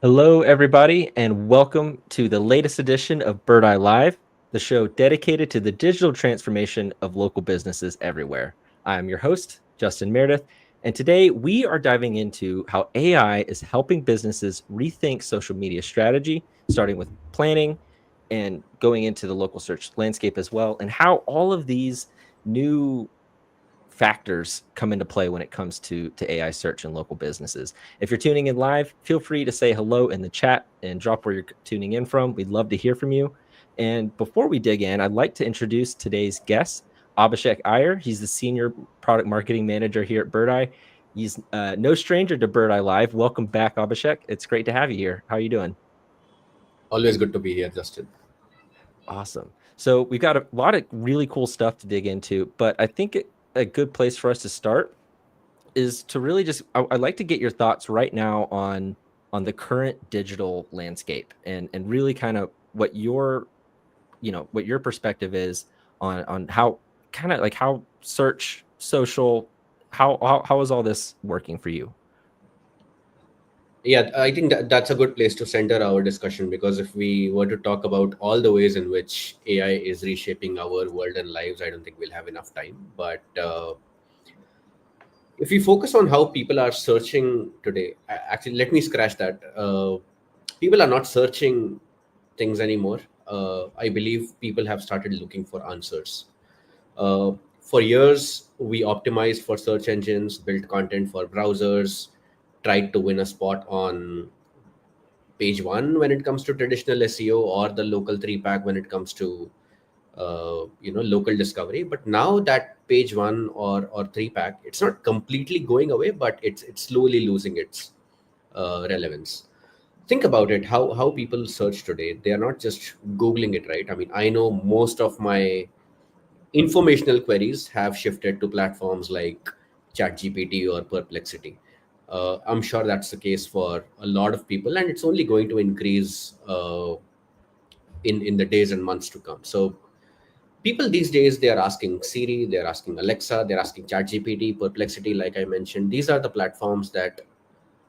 Hello, everybody, and welcome to the latest edition of Birdeye Live, the show dedicated to the digital transformation of local businesses everywhere. I'm your host, Justin Meredith, and today we are diving into how AI is helping businesses rethink social media strategy, starting with planning and going into the local search landscape as well, and how all of these new factors come into play when it comes to AI search and local businesses. If you're tuning in live, feel free to say hello in the chat and drop where you're tuning in from. We'd love to hear from you. And before we dig in, I'd like to introduce today's guest, Abhishek Iyer. He's the Senior Product Marketing Manager here at Birdeye. He's no stranger to Birdeye Live. Welcome back, Abhishek. It's great to have you here. How are you doing? Always good to be here, Justin. Awesome. So we've got a lot of really cool stuff to dig into, but I think a good place for us to start is to really just I'd like to get your thoughts right now on the current digital landscape and really kind of what your what your perspective is on how kind of like how search social how is all this working for you? Yeah, I think that's a good place to center our discussion because if we were to talk about all the ways in which AI is reshaping our world and lives, I don't think we'll have enough time. But if we focus on how people are searching today, actually, let me scratch that. People are not searching things anymore. I believe people have started looking for answers. For years, we optimized for search engines, built content for browsers, tried to win a spot on page one when it comes to traditional SEO or the local three pack when it comes to local discovery. But now that page one or three pack, it's not completely going away, but it's slowly losing its relevance. Think about it, how people search today. They are not just googling it, right? I mean, I know most of my informational queries have shifted to platforms like ChatGPT or Perplexity. I'm sure that's the case for a lot of people, and it's only going to increase in the days and months to come. So people these days, they are asking Siri, they're asking Alexa, they're asking ChatGPT, Perplexity, like I mentioned. These are the platforms that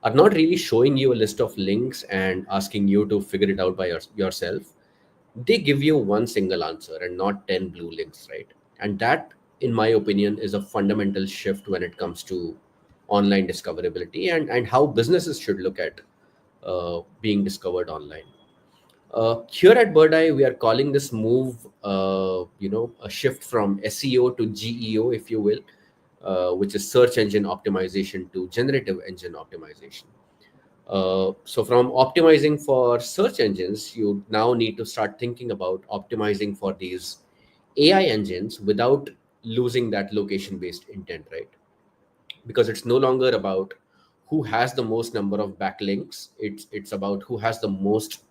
are not really showing you a list of links and asking you to figure it out by yourself. They give you one single answer and not 10 blue links, right? And that, in my opinion, is a fundamental shift when it comes to online discoverability and how businesses should look at being discovered online. Here at Birdeye, we are calling this move, a shift from SEO to GEO, if you will, which is search engine optimization to generative engine optimization. So from optimizing for search engines, you now need to start thinking about optimizing for these AI engines without losing that location-based intent, right? Because it's no longer about who has the most number of backlinks. It's about who has the most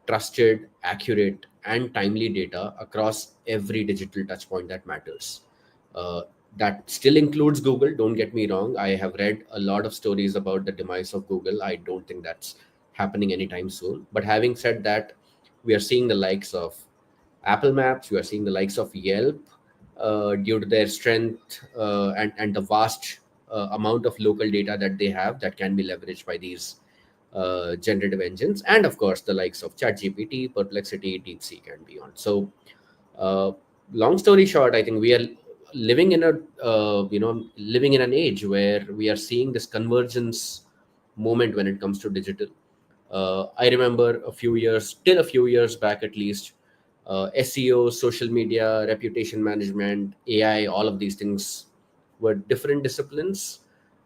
trusted, accurate, and timely data across every digital touchpoint that matters. Uh, that still includes Google. Don't get me wrong. I have read a lot of stories about the demise of Google. I don't think that's happening anytime soon. But having said that, we are seeing the likes of Apple Maps, we are seeing the likes of Yelp due to their strength and the vast amount of local data that they have that can be leveraged by these generative engines, and of course the likes of ChatGPT, Perplexity, DeepSeek, and beyond. So, uh, long story short, I think we are living in a living in an age where we are seeing this convergence moment when it comes to digital. I remember a few years back at least, SEO, social media, reputation management, AI, all of these things were different disciplines.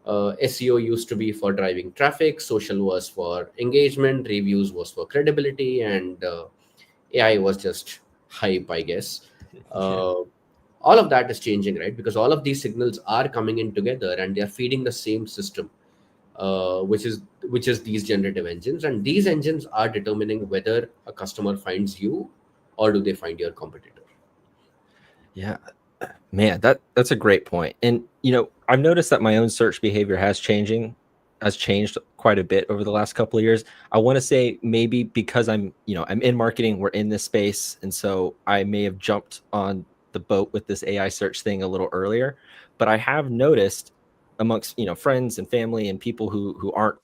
SEO used to be for driving traffic, social was for engagement, reviews was for credibility, and AI was just hype, I guess. Yeah. Uh, all of that is changing, right? Because all of these signals are coming in together and they are feeding the same system, which is these generative engines, and these engines are determining whether a customer finds you or do they find your competitor. Yeah. Man, that's a great point. And I've noticed that my own search behavior has changed quite a bit over the last couple of years. I want to say maybe because I'm in marketing, we're in this space, and so I may have jumped on the boat with this AI search thing a little earlier, but I have noticed amongst, friends and family and people who aren't,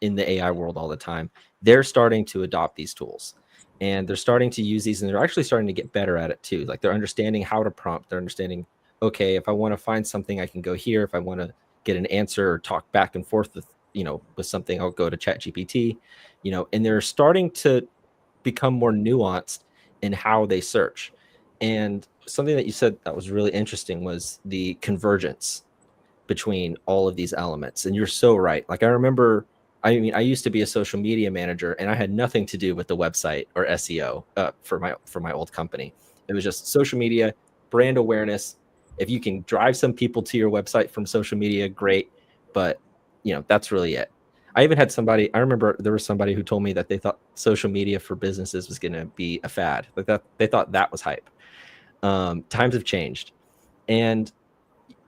in the AI world all the time, they're starting to adopt these tools, and they're starting to use these, and they're actually starting to get better at it too. Like they're understanding how to prompt, they're understanding, okay, if I want to find something, I can go here. If I want to get an answer or talk back and forth with, with something, I'll go to ChatGPT, and they're starting to become more nuanced in how they search. And something that you said that was really interesting was the convergence between all of these elements. And you're so right. Like I remember, I mean, I used to be a social media manager, and I had nothing to do with the website or SEO for my old company. It was just social media, brand awareness. If you can drive some people to your website from social media, great. But that's really it. I even had somebody, I remember there was somebody who told me that they thought social media for businesses was going to be a fad. Like that, they thought that was hype. Times have changed, and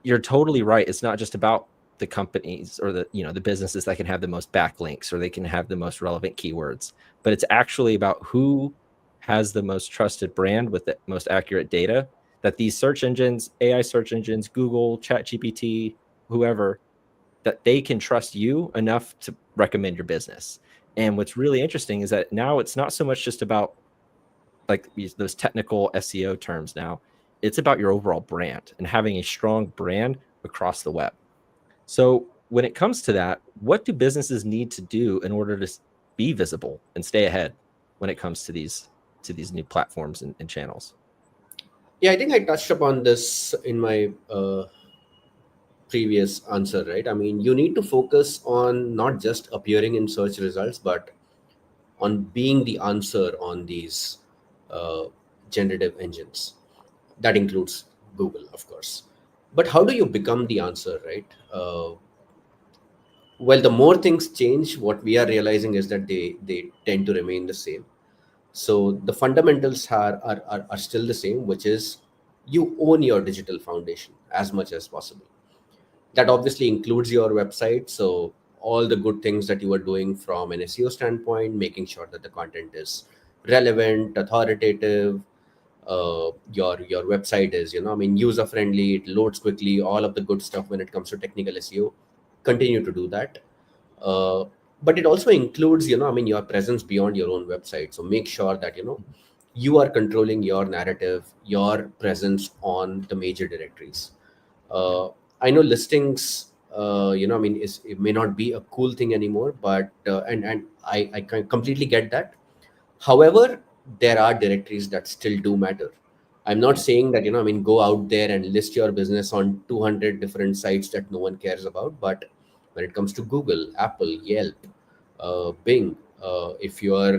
you're totally right. It's not just about the companies or the businesses that can have the most backlinks or they can have the most relevant keywords, but it's actually about who has the most trusted brand with the most accurate data, that these search engines, AI search engines, Google, ChatGPT, whoever, that they can trust you enough to recommend your business. And what's really interesting is that now it's not so much just about like those technical SEO terms. Now it's about your overall brand and having a strong brand across the web. So when it comes to that, what do businesses need to do in order to be visible and stay ahead when it comes to these new platforms and channels? Yeah, I think I touched upon this in my previous answer, right? I mean, you need to focus on not just appearing in search results, but on being the answer on these uh, generative engines. That includes Google, of course. But how do you become the answer, right? Well, the more things change, what we are realizing is that they tend to remain the same. So the fundamentals are still the same, which is you own your digital foundation as much as possible. That obviously includes your website. So all the good things that you are doing from an SEO standpoint, making sure that the content is relevant, authoritative, your website is, I mean, user friendly, it loads quickly, all of the good stuff when it comes to technical SEO. Continue to do that. uh, but it also includes, I mean, your presence beyond your own website. So make sure that you are controlling your narrative, your presence on the major directories. Yeah. I know listings, I mean, it may not be a cool thing anymore, but and I completely get that. However, there are directories that still do matter. I'm not Yeah. saying that, I mean, go out there and list your business on 200 different sites that no one cares about. But when it comes to Google, Apple, Yelp, Bing, if you are,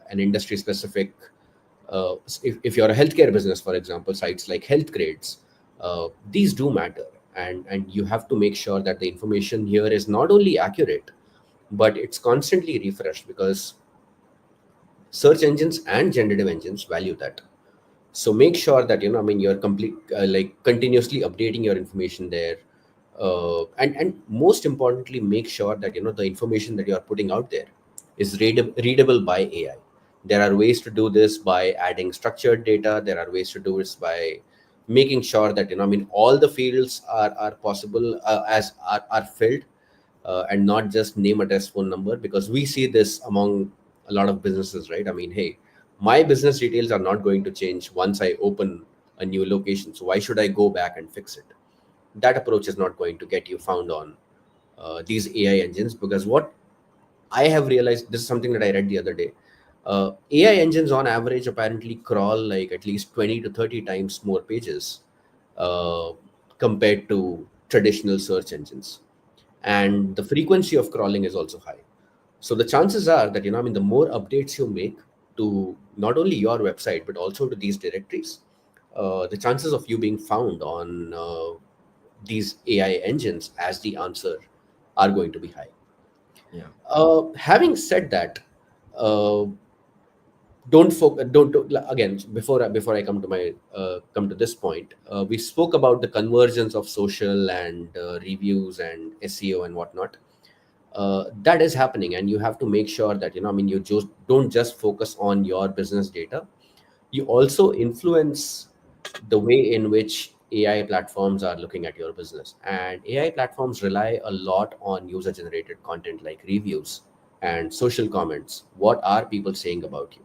an industry specific, if you're a healthcare business, for example, sites like Health Grades, these do matter. And you have to make sure that the information here is not only accurate, but it's constantly refreshed, because search engines and generative engines value that. So make sure that, I mean, you're complete, like continuously updating your information there. And most importantly, make sure that, the information that you are putting out there is readable by AI. There are ways to do this by adding structured data. There are ways to do this by making sure that, I mean, all the fields are possible, as are filled, and not just name, address, phone number, because we see this among a lot of businesses, right? I mean, hey, my business details are not going to change once I open a new location, so why should I go back and fix it? That approach is not going to get you found on these AI engines, because what I have realized, this is something that I read the other day. AI engines on average apparently crawl like at least 20 to 30 times more pages uh, compared to traditional search engines. And the frequency of crawling is also high. So the chances are that, I mean, the more updates you make to not only your website, but also to these directories, the chances of you being found on these AI engines as the answer are going to be high. Yeah. Having said that, uh, don't again, before I come to my come to this point, we spoke about the convergence of social and reviews and SEO and whatnot. That is happening, and you have to make sure that, I mean, you just don't just focus on your business data. You also influence the way in which AI platforms are looking at your business, and AI platforms rely a lot on user generated content like reviews and social comments. What are people saying about you?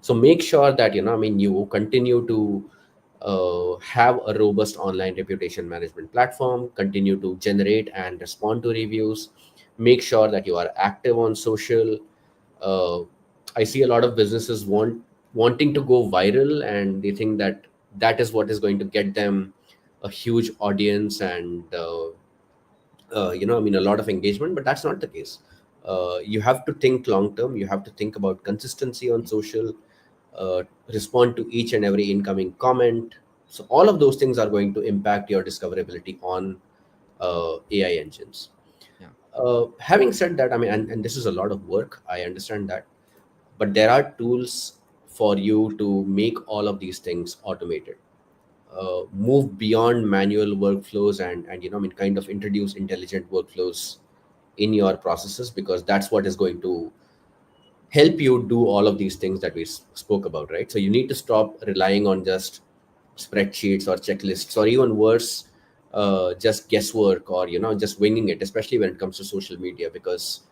So make sure that, you continue to have a robust online reputation management platform, continue to generate and respond to reviews, make sure that you are active on social. uh, I see a lot of businesses wanting to go viral, and they think that that is what is going to get them a huge audience and a lot of engagement. But that's not the case. You have to think long term. You have to think about consistency on social, uh, respond to each and every incoming comment. So all of those things are going to impact your discoverability on AI engines. Yeah. Having said that, and this is a lot of work, I understand that, but there are tools for you to make all of these things automated. Move beyond manual workflows, and kind of introduce intelligent workflows in your processes, because that's what is going to help you do all of these things that we spoke about, right? So you need to stop relying on just spreadsheets or checklists, or even worse, just guesswork, or just winging it, especially when it comes to social media. Because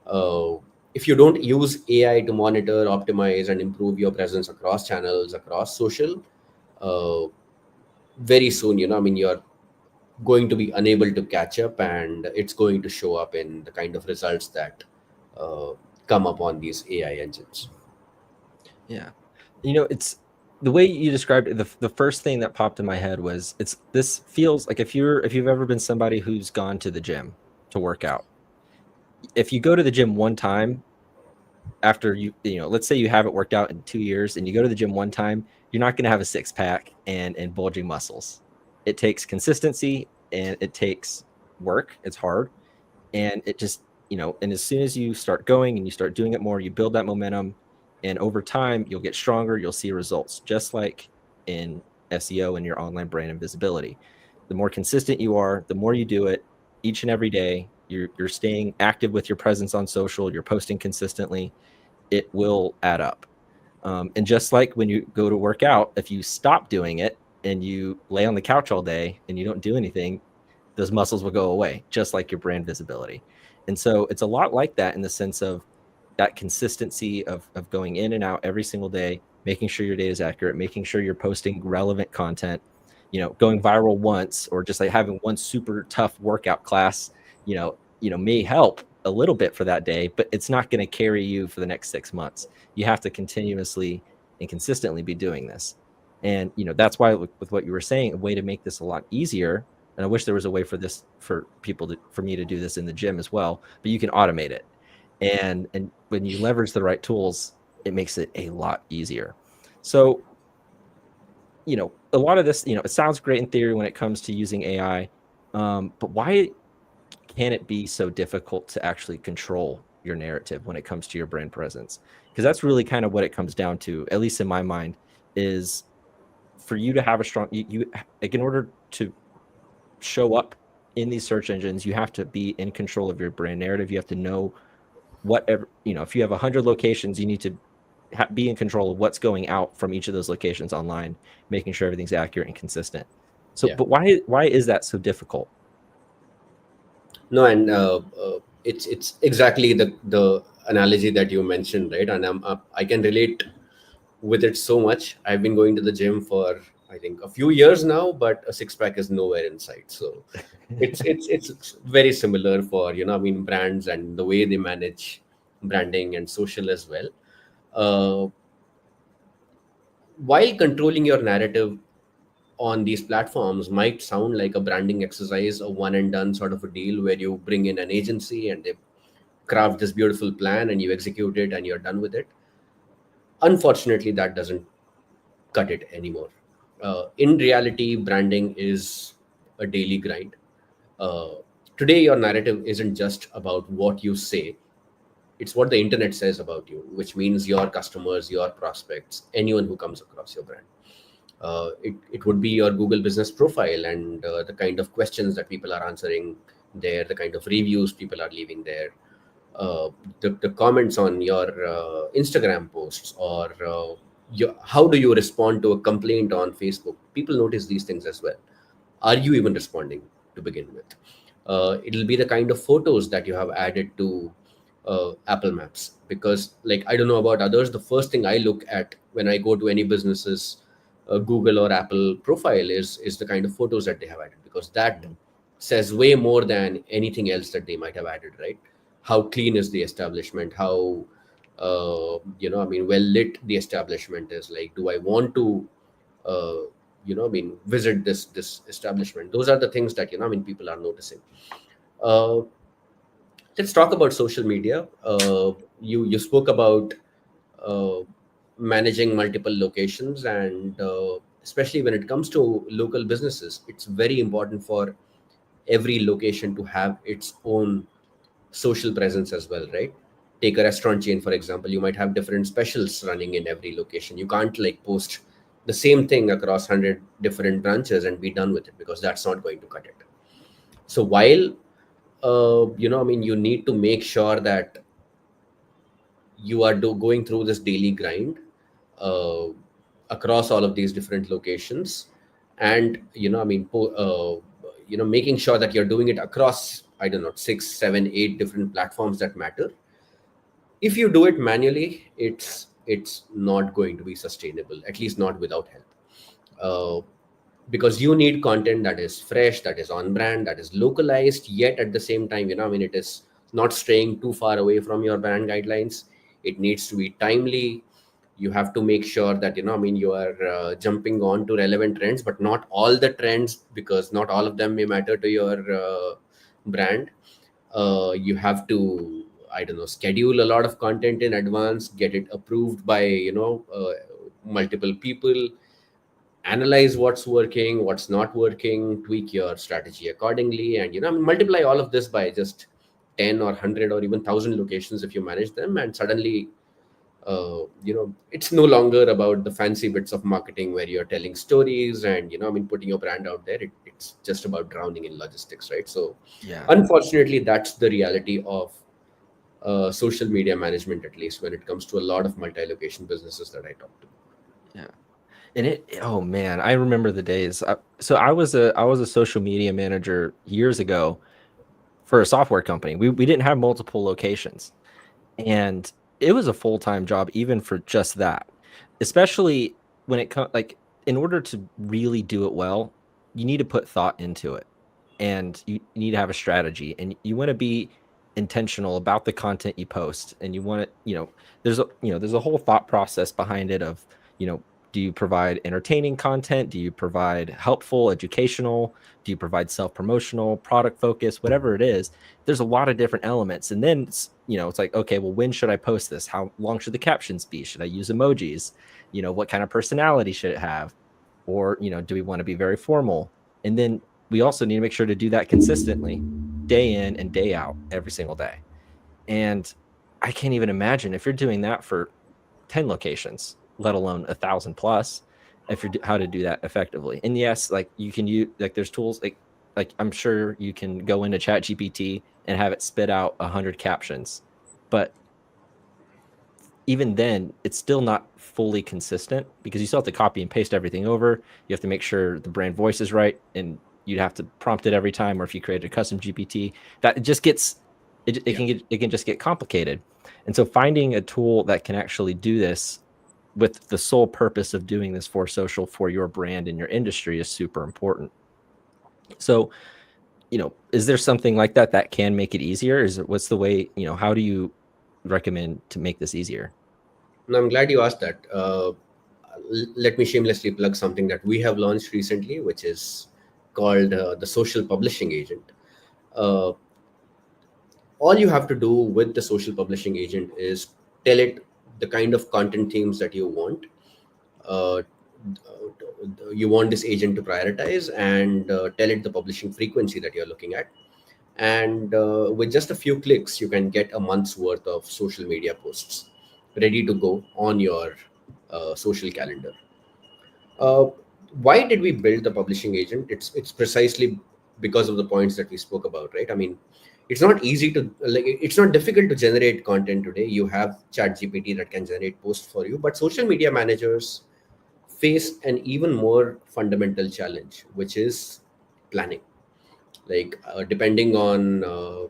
uh, if you don't use AI to monitor, optimize, and improve your presence across channels, across social, uh, very soon, you're going to be unable to catch up, and it's going to show up in the kind of results that uh, come up on these AI engines. Yeah. It's the way you described it, the first thing that popped in my head was this feels like if you've ever been somebody who's gone to the gym to work out. If you go to the gym one time after let's say you haven't worked out in 2 years and you go to the gym one time, you're not going to have a six pack and bulging muscles. It takes consistency and it takes work. It's hard. And it just, and as soon as you start going and you start doing it more, you build that momentum. And over time, you'll get stronger. You'll see results, just like in SEO and your online brand and visibility. The more consistent you are, the more you do it each and every day, you're staying active with your presence on social, you're posting consistently, it will add up. And just like when you go to work out, if you stop doing it and you lay on the couch all day and you don't do anything, those muscles will go away, just like your brand visibility. And so it's a lot like that in the sense of that consistency of going in and out every single day, making sure your data is accurate, making sure you're posting relevant content, going viral once, or just like having one super tough workout class, may help a little bit for that day, but it's not going to carry you for the next 6 months. You have to continuously and consistently be doing this. And, that's why with what you were saying, a way to make this a lot easier, and I wish there was a way for this, for people to, for me to do this in the gym as well, but you can automate it. And when you leverage the right tools, it makes it a lot easier. So, a lot of this, it sounds great in theory when it comes to using AI, but why can it be so difficult to actually control your narrative when it comes to your brand presence? Because that's really kind of what it comes down to, at least in my mind, is for you to have a strong, like, in order to show up in these search engines, you have to be in control of your brand narrative. You have to know whatever, if you have 100 locations, you need to be in control of what's going out from each of those locations online, making sure everything's accurate and consistent. So, Yeah. but why is that so difficult? No, and it's exactly the analogy that you mentioned, right? And I can relate with it so much. I've been going to the gym for, I think, a few years now, but a six pack is nowhere in sight. So it's very similar for, brands and the way they manage branding and social as well. Uh, while controlling your narrative on these platforms might sound like a branding exercise, a one and done sort of a deal where you bring in an agency and they craft this beautiful plan and you execute it and you're done with it. Unfortunately, that doesn't cut it anymore. In reality, branding is a daily grind. Uh, Today, your narrative isn't just about what you say, it's what the internet says about you, which means your customers, your prospects, anyone who comes across your brand. It would be your Google business profile, and the kind of questions that people are answering there, the kind of reviews people are leaving there, uh, the comments on your Instagram posts, or how do you respond to a complaint on Facebook. people notice these things as well. Are you even responding to begin with? It'll be the kind of photos that you have added to Apple Maps, because like I don't know about others, the first thing I look at when I go to any business's Google or Apple profile is the kind of photos that they have added, because that Mhm. says way more than anything else that they might have added, right? How clean is the establishment? How I mean, well lit the establishment is. Like, do I want to uh, I mean, visit this establishment? Those are the things that I mean, people are noticing. uh, let's talk about social media. You spoke about uh, managing multiple locations, and especially when it comes to local businesses, it's very important for every location to have its own social presence as well, right? Take a restaurant chain, for example. You might have different specials running in every location. You can't like post the same thing across 100 different branches and be done with it, because that's not going to cut it. So while I mean, you need to make sure that you are going through this daily grind uh, across all of these different locations, and I mean, making sure that you're doing it across, I don't know, 6 7 8 different platforms that matter. If you do it manually, it's not going to be sustainable, at least not without help. uh, because you need content that is fresh, that is on brand, that is localized, yet at the same time, I mean, it is not straying too far away from your brand guidelines. It needs to be timely. You have to make sure that I mean, you are jumping on to relevant trends, but not all the trends, because not all of them may matter to your brand. You have to, I don't know, schedule a lot of content in advance, get it approved by multiple people, analyze what's working, what's not working, tweak your strategy accordingly, and I mean, multiply all of this by just 10 or 100 or even 1,000 locations if you manage them, and suddenly it's no longer about the fancy bits of marketing where you're telling stories and I mean, putting your brand out there. It's just about drowning in logistics, right? So Yeah. unfortunately, that's the reality of social media management, at least when it comes to a lot of multi-location businesses that I talk to. Yeah. And oh man, I remember the days. So I was a social media manager years ago for a software company. We didn't have multiple locations, and it was a full-time job even for just that. Especially when it comes, like, in order to really do it well, you need to put thought into it, and you need to have a strategy, and you want to be intentional about the content you post, and you want to, there's a whole thought process behind it of, do you provide entertaining content? Do you provide helpful, educational? Do you provide self-promotional, product focus, whatever it is? There's a lot of different elements. And then it's like, okay, well, when should I post this? How long should the captions be? Should I use emojis? What kind of personality should it have? Or, do we want to be very formal? And then we also need to make sure to do that consistently, day in and day out, every single day. And I can't even imagine if you're doing that for 10 locations, let alone 1,000 plus, if you're how to do that effectively. And yes, like, you can use, like, there's tools like I'm sure you can go into Chat GPT and have it spit out 100 captions, but even then it's still not fully consistent, because you still have to copy and paste everything over. You have to make sure the brand voice is right, and you'd have to prompt it every time. Or if you create a custom GPT, that it just gets Yeah. it can just get complicated. And so finding a tool that can actually do this with the sole purpose of doing this for social, for your brand and your industry, is super important. So, is there something like that can make it easier? What's the way, how do you recommend to make this easier? No, I'm glad you asked that. Let me shamelessly plug something that we have launched recently, which is called the Social Publishing Agent. Uh, all you have to do with the Social Publishing Agent is tell it the kind of content themes that you want. Uh, you want this agent to prioritize, and tell it the publishing frequency that you're looking at. And with just a few clicks, you can get a month's worth of social media posts ready to go on your social calendar. uh, why did we build the publishing agent? It's precisely because of the points that we spoke about, right? I mean, it's not easy to, like, it's not difficult to generate content today. You have Chat GPT that can generate posts for you, but social media managers face an even more fundamental challenge, which is planning. Like depending on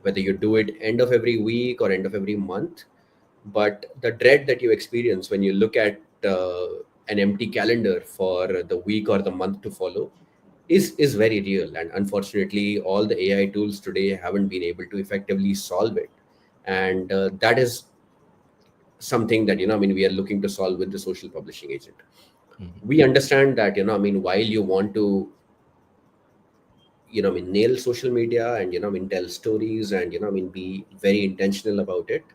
whether you do it end of every week or end of every month, but the dread that you experience when you look at an empty calendar for the week or the month to follow is very real. And unfortunately, all the AI tools today haven't been able to effectively solve it. And that is something that, we are looking to solve with the social publishing agent. Mhm. We understand that, while you want to, nail social media and, tell stories and, be very intentional about it.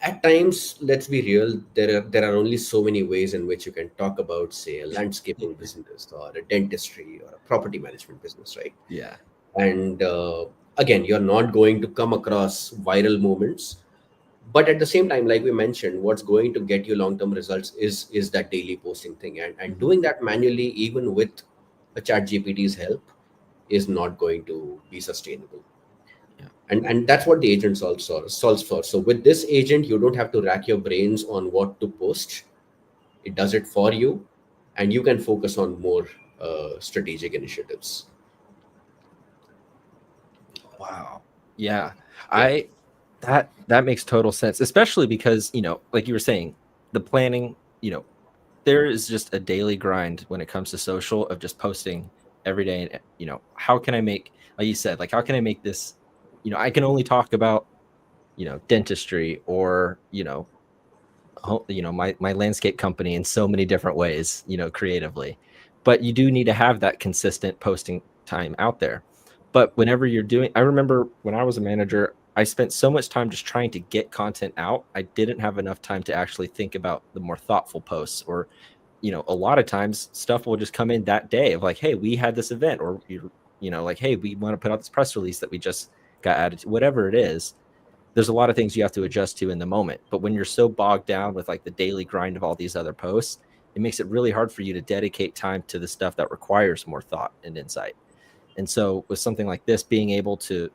At times, let's be real, there are only so many ways in which you can talk about, say, a landscaping business or a dentistry or a property management business, right? Yeah. And again, you're not going to come across viral moments, but at the same time, like we mentioned, what's going to get you long term results is that daily posting thing, and Mhm. doing that manually, even with a chat gpt's help, is not going to be sustainable. Yeah. And that's what the agent solves for. So with this agent, you don't have to rack your brains on what to post. It does it for you, and you can focus on more strategic initiatives. Wow. Yeah. Yeah. I that makes total sense, especially because, like you were saying, the planning, there is just a daily grind when it comes to social of just posting every day. And, how can I make, like you said, like, how can I make this, I can only talk about, dentistry or, my landscape company in so many different ways, creatively. But you do need to have that consistent posting time out there. But whenever you're doing, I remember when I was a manager, I spent so much time just trying to get content out. I didn't have enough time to actually think about the more thoughtful posts. Or, a lot of times stuff will just come in that day of like, hey, we had this event, or like, hey, we want to put out this press release that we just got added to, whatever it is. There's a lot of things you have to adjust to in the moment. But when you're so bogged down with like the daily grind of all these other posts, it makes it really hard for you to dedicate time to the stuff that requires more thought and insight. And so with something like this, being able to,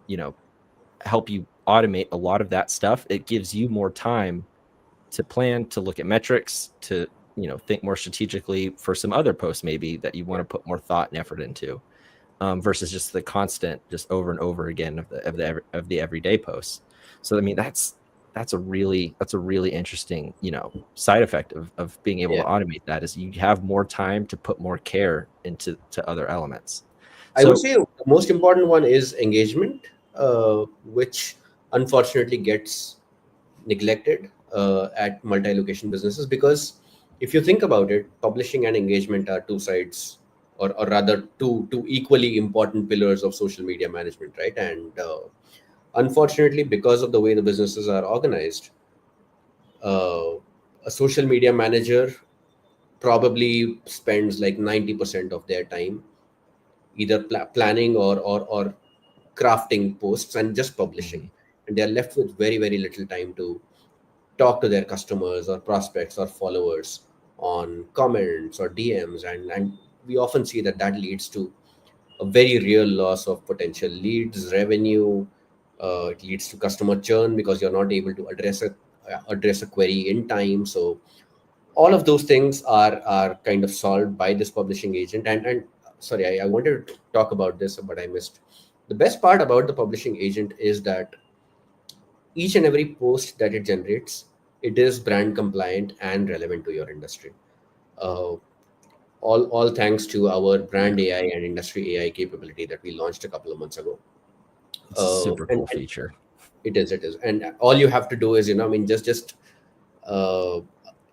you know, help you automate a lot of that stuff, it gives you more time to plan, to look at metrics, to, think more strategically for some other posts maybe that you want Yeah. to put more thought and effort into, versus just the constant, just over and over again of the everyday posts. So I mean, that's a really interesting, side effect of being able to Yeah. automate that, is you have more time to put more care into other elements. I would So say the most important one is engagement, which unfortunately gets neglected at multi-location businesses, because if you think about it, publishing and engagement are two sides, or rather two equally important pillars of social media management, right? And unfortunately, because of the way the businesses are organized, uh, a social media manager probably spends like 90% of their time either planning or crafting posts and just publishing, mhm, and they're left with very very little time to talk to their customers or prospects or followers on comments or DMs, and we often see that that leads to a very real loss of potential leads, revenue. It leads to customer churn because you're not able to address a query in time. So all of those things are kind of solved by this publishing agent. And sorry, I wanted to talk about this, but I missed. The best part about the publishing agent is that each and every post that it generates, it is brand compliant and relevant to your industry. uh, all thanks to our yeah, brand AI and industry AI capability that we launched a couple of months ago. it's a super cool And feature. it is, and all you have to do is, just uh,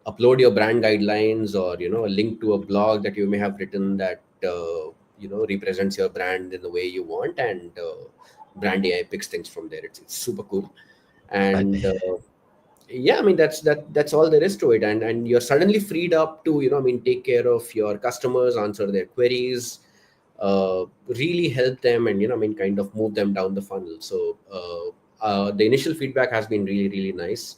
upload your brand guidelines, or a link to a blog that you may have written that represents your brand in the way you want, and brand AI picks things from there. It's super cool. I, And yeah, I mean, that's all there is to it. And you're suddenly freed up to, take care of your customers, answer their queries, really help them, and kind of move them down the funnel. So the initial feedback has been really really nice.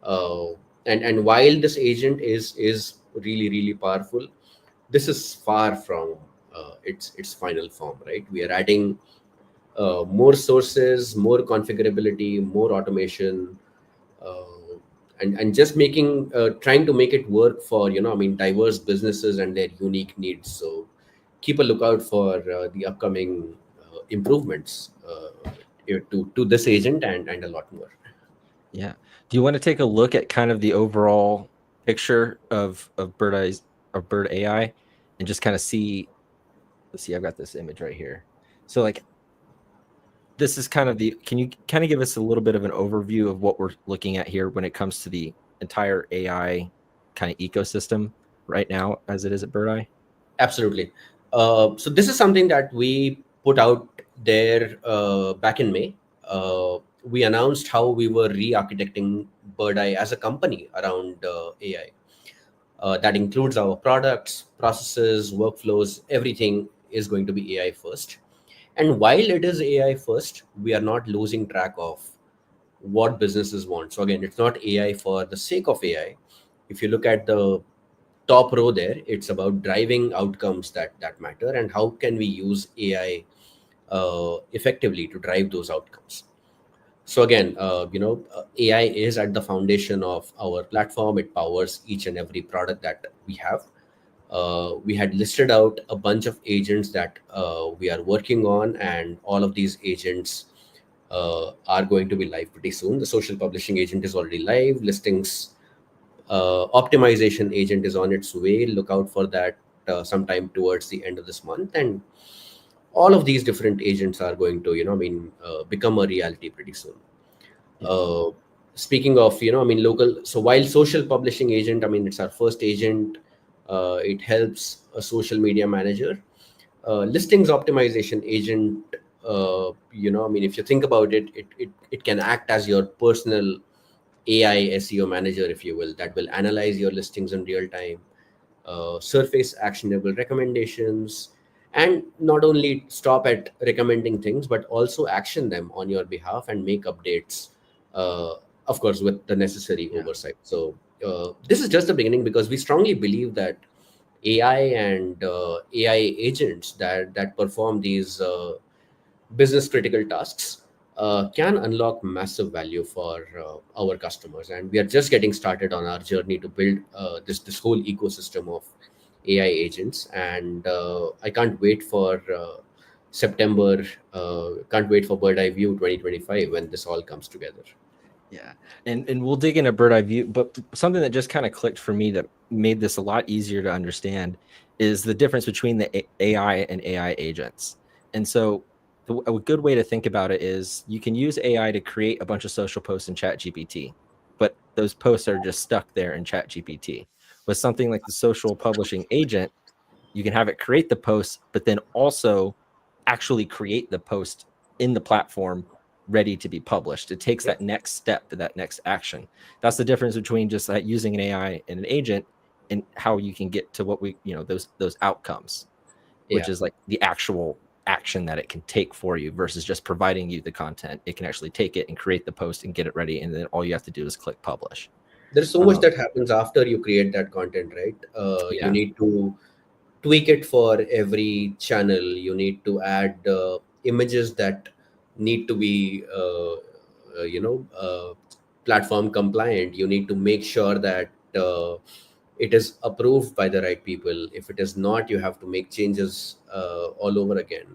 uh, and while this agent is really really powerful, this is far from its final form, right? We are adding more sources, more configurability, more automation, uh, and just making trying to make it work for, diverse businesses and their unique needs. So keep a lookout for the upcoming improvements to this agent and a lot more. Yeah. Do you want to take a look at kind of the overall picture of Bird AI and just kind of see? Let's see. I've got this image right here. So like this is kind of the. Can you kind of give us a little bit of an overview of what we're looking at here when it comes to the entire AI kind of ecosystem right now as it is at Birdeye? Absolutely. So this is something that we put out there back in May. We announced how we were re-architecting Birdeye as a company around AI. That includes our products, processes, workflows. Everything is going to be AI first. And while it is AI first, we are not losing track of what businesses want. So again, it's not AI for the sake of AI. If you look at the top row there, it's about driving outcomes that matter, and how can we use AI effectively to drive those outcomes. So again, AI is at the foundation of our platform. It powers each and every product that we have. We had listed out a bunch of agents that we are working on, and all of these agents are going to be live pretty soon. The social publishing agent is already live. Listings optimization agent is on its way. Look out for that sometime towards the end of this month. And all of these different agents are going to, become a reality pretty soon. Yeah. Uh, Speaking of, local. So while social publishing agent, it's our first agent. It helps a social media manager. Listings optimization agent. If you think about it, it can act as your personal AI SEO manager, if you will, that will analyze your listings in real time, surface actionable recommendations, and not only stop at recommending things, but also action them on your behalf and make updates, uh, of course, with the necessary Yeah. oversight. So, this is just the beginning, because we strongly believe that AI and AI agents that perform these business critical tasks can unlock massive value for our customers, and we are just getting started on our journey to build this whole ecosystem of AI agents. And I can't wait for September. Can't wait for Bird Eye View 2025 when this all comes together. Yeah, and we'll dig into bird eye view, but something that just kind of clicked for me that made this a lot easier to understand is the difference between the AI and AI agents. And so, a good way to think about it is you can use AI to create a bunch of social posts in Chat GPT, but those posts are just stuck there in Chat GPT. With something like the social publishing agent, you can have it create the post, but then also actually create the post in the platform ready to be published. It takes Yeah, that next step to that next action. That's the difference between just like using an AI and an agent and how you can get to what we, those outcomes, which yeah. is like the actual action that it can take for you versus just providing you the content. It can actually take it and create the post and get it ready. And then all you have to do is click publish. There's so much Um, that happens after you create that content, right? You yeah. need to tweak it for every channel. You need to add images that need to be platform compliant. You need to make sure that it is approved by the right people. If it is not, you have to make changes all over again.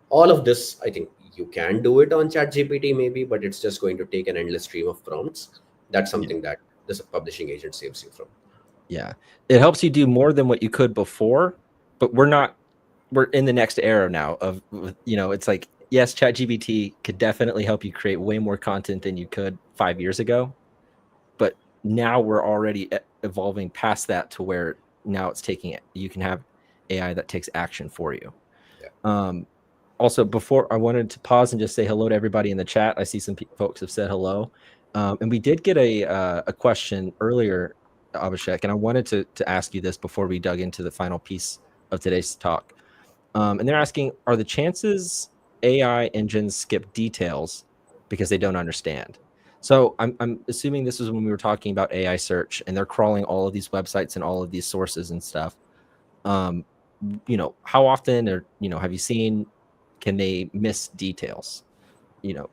All of this, I think you can do it on Chat GPT maybe, but it's just going to take an endless stream of prompts. That's Yeah. something that this publishing agent saves you from. Yeah. It helps you do more than what you could before, but we're in the next era now of, it's like, yes, ChatGPT could definitely help you create way more content than you could 5 years ago. But now we're already evolving past that to where now it's taking it. You can have AI that takes action for you. Yeah. Um, Also, before I wanted to pause and just say hello to everybody in the chat. I see some folks have said hello, and we did get a question earlier, Abhishek, and I wanted to ask you this before we dug into the final piece of today's talk. And they're asking, are the chances AI engines skip details because they don't understand? So I'm assuming this is when we were talking about AI search, and they're crawling all of these websites and all of these sources and stuff. Um, how often, or have you seen, can they miss details? You know,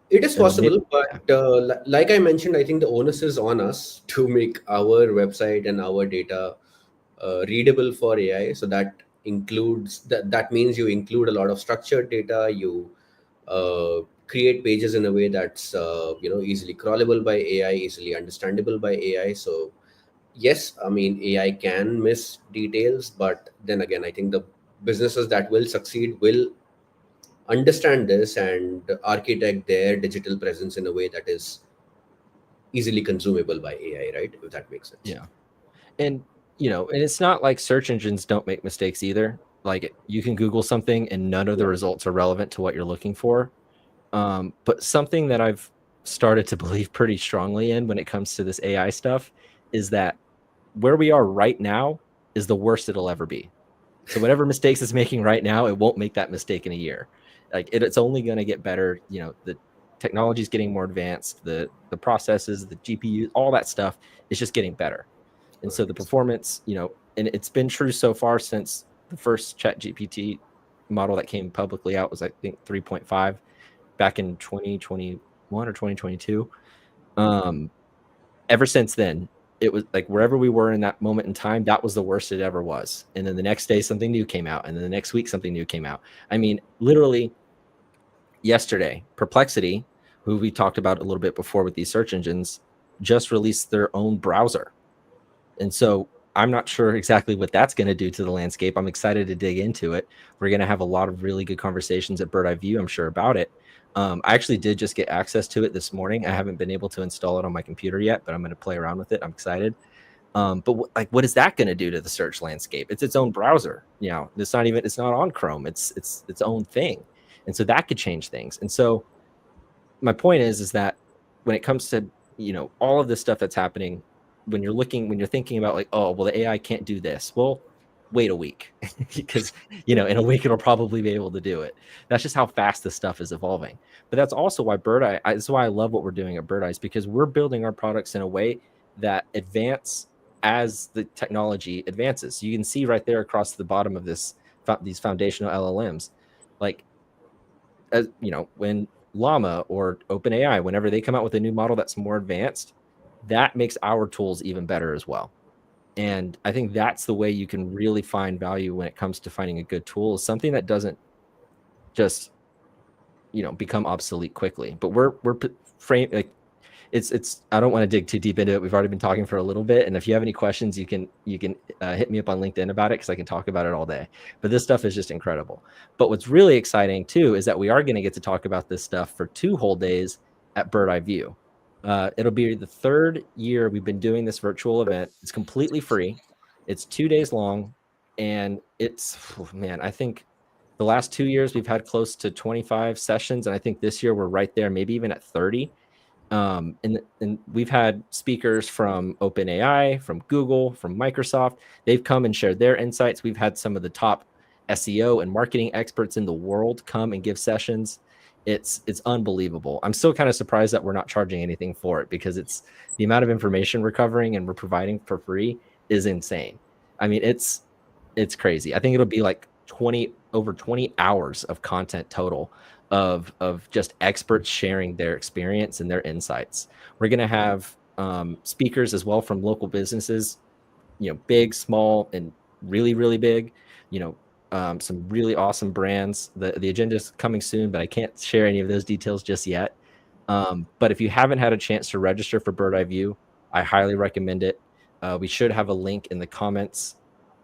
It is And maybe, possible, yeah, but like I mentioned, I think the onus is on us to make our website and our data readable for AI. So that includes that means you include a lot of structured data. You create pages in a way that's easily crawlable by AI, easily understandable by AI. So yes, I mean AI can miss details, but then again, I think the businesses that will succeed will understand this and architect their digital presence in a way that is easily consumable by AI, right? If that makes sense. yeah. And and it's not like search engines don't make mistakes either. Like you can Google something and none of the Yeah. results are relevant to what you're looking for. But something that I've started to believe pretty strongly in when it comes to this AI stuff is that where we are right now is the worst it'll ever be. So whatever mistakes it's making right now, it won't make that mistake in a year. Like it's only going to get better. The technology is getting more advanced. The processes, the GPU, all that stuff is just getting better. And so the Correct. performance, and it's been true so far since the first Chat GPT model that came publicly out was, I think, 3.5 back in 2021 or 2022. Um, Ever since then, it was like wherever we were in that moment in time, that was the worst it ever was. And then the next day, something new came out. And then the next week, something new came out. I mean, literally yesterday, Perplexity, who we talked about a little bit before with these search engines, just released their own browser. And so I'm not sure exactly what that's going to do to the landscape. I'm excited to dig into it. We're going to have a lot of really good conversations at Birdeye View, I'm sure, about it. I actually did just get access to it this morning. I haven't been able to install it on my computer yet, but I'm going to play around with it. I'm excited. But what is that going to do to the search landscape? It's its own browser. It's not on Chrome. It's its own thing. And so that could change things. And so my point is that when it comes to all of this stuff that's happening, when you're thinking about like, oh well, the AI can't do this, well, wait a week because in a week it'll probably be able to do it. That's just how fast this stuff is evolving. But that's also why that's why I love what we're doing at Birdeye, is because we're building our products in a way that advance as the technology advances. So you can see right there across the bottom of these foundational LLMs, like, as when Llama or OpenAI, whenever they come out with a new model that's more advanced, that makes our tools even better as well. And I think that's the way you can really find value when it comes to finding a good tool, is something that doesn't just become obsolete quickly. But we're frame like it's I don't want to dig too deep into it. We've already been talking for a little bit, and if you have any questions, you can hit me up on LinkedIn about it, because I can talk about it all day. But this stuff is just incredible. But what's really exciting too is that we are going to get to talk about this stuff for 2 whole days at Birdeye View. It'll be the 3rd year we've been doing this virtual event. It's completely free. It's 2 days long, and man, I think the last 2 years we've had close to 25 sessions, and I think this year we're right there, maybe even at 30. And we've had speakers from OpenAI, from Google, from Microsoft. They've come and shared their insights. We've had some of the top SEO and marketing experts in the world come and give sessions. It's unbelievable. I'm still kind of surprised that we're not charging anything for it, because it's the amount of information we're covering and we're providing for free is insane. I mean, it's crazy. I think it'll be like over 20 hours of content total of just experts sharing their experience and their insights. We're going to have speakers as well from local businesses, big, small, and really, really big, some really awesome brands. The agenda is coming soon, but I can't share any of those details just yet. But if you haven't had a chance to register for Birdeye View, I highly recommend it. We should have a link in the comments.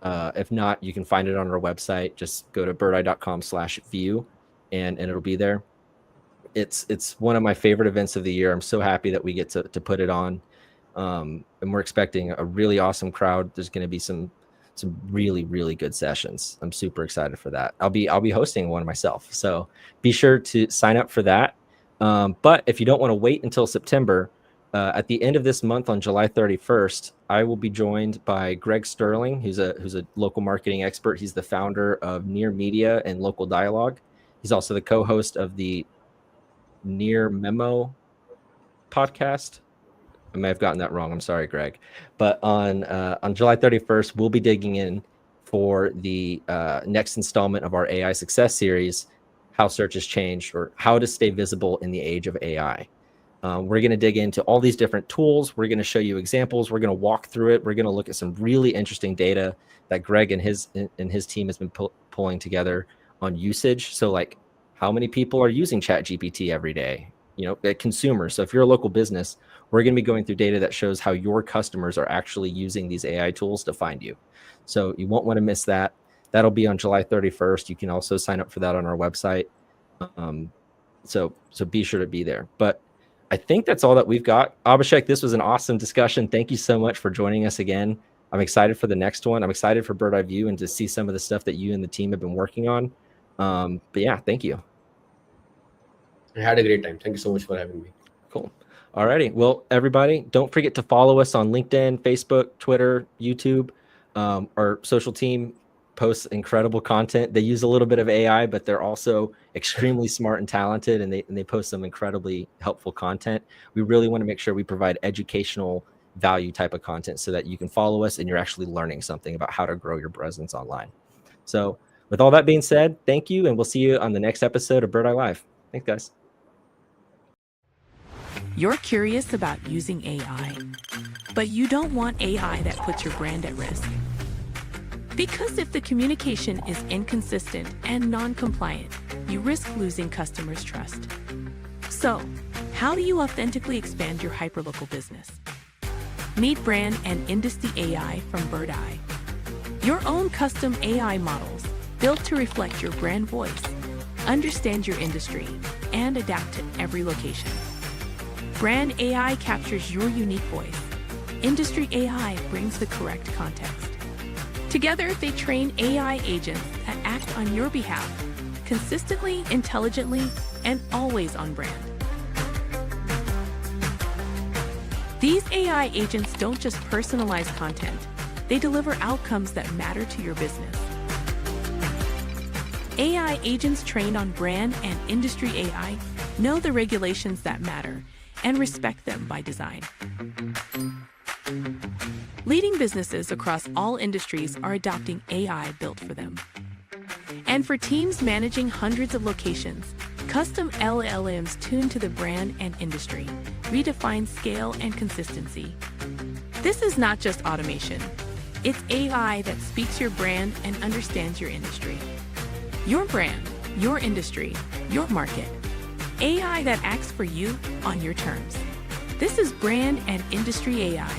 If not, you can find it on our website. Just go to birdeye.com/view, and it'll be there. It's one of my favorite events of the year. I'm so happy that we get to put it on. And we're expecting a really awesome crowd. There's going to be some really, really good sessions. I'm super excited for that. I'll be hosting one myself, so be sure to sign up for that. But if you don't want to wait until September, at the end of this month on July 31st, I will be joined by Greg Sterling, who's a local marketing expert. He's the founder of Near Media and Local Dialogue. He's also the co-host of the Near Memo podcast. I may have gotten that wrong. I'm sorry, Greg. But on July 31st, we'll be digging in for the next installment of our AI success series, how search has changed, or how to stay visible in the age of AI. We're going to dig into all these different tools. We're going to show you examples. We're going to walk through it. We're going to look at some really interesting data that Greg and his team has been pulling together on usage. So like, how many people are using ChatGPT every day? Consumers. So if you're a local business, we're going to be going through data that shows how your customers are actually using these AI tools to find you. So you won't want to miss that. That'll be on July 31st. You can also sign up for that on our website. So be sure to be there. But I think that's all that we've got. Abhishek, this was an awesome discussion. Thank you so much for joining us again. I'm excited for the next one. I'm excited for Birdeye View and to see some of the stuff that you and the team have been working on. But yeah, thank you. I had a great time. Thank you so much for having me. Cool. All righty. Well, everybody, don't forget to follow us on LinkedIn, Facebook, Twitter, YouTube. Our social team posts incredible content. They use a little bit of AI, but they're also extremely smart and talented, and they post some incredibly helpful content. We really want to make sure we provide educational value type of content so that you can follow us and you're actually learning something about how to grow your presence online. So with all that being said, thank you, and we'll see you on the next episode of Birdeye Live. Thanks, guys. You're curious about using AI, but you don't want AI that puts your brand at risk. Because if the communication is inconsistent and non-compliant, you risk losing customers' trust. So, how do you authentically expand your hyperlocal business? Meet brand and industry AI from Birdeye. Your own custom AI models built to reflect your brand voice, understand your industry, and adapt to every location. Brand AI captures your unique voice. Industry AI brings the correct context. Together, they train AI agents that act on your behalf, consistently, intelligently, and always on brand. These AI agents don't just personalize content, they deliver outcomes that matter to your business. AI agents trained on brand and industry AI know the regulations that matter and respect them by design. Leading businesses across all industries are adopting AI built for them. And for teams managing hundreds of locations, custom LLMs tuned to the brand and industry redefine scale and consistency. This is not just automation. It's AI that speaks your brand and understands your industry. Your brand, your industry, your market. AI that acts for you on your terms. This is Brand and Industry AI.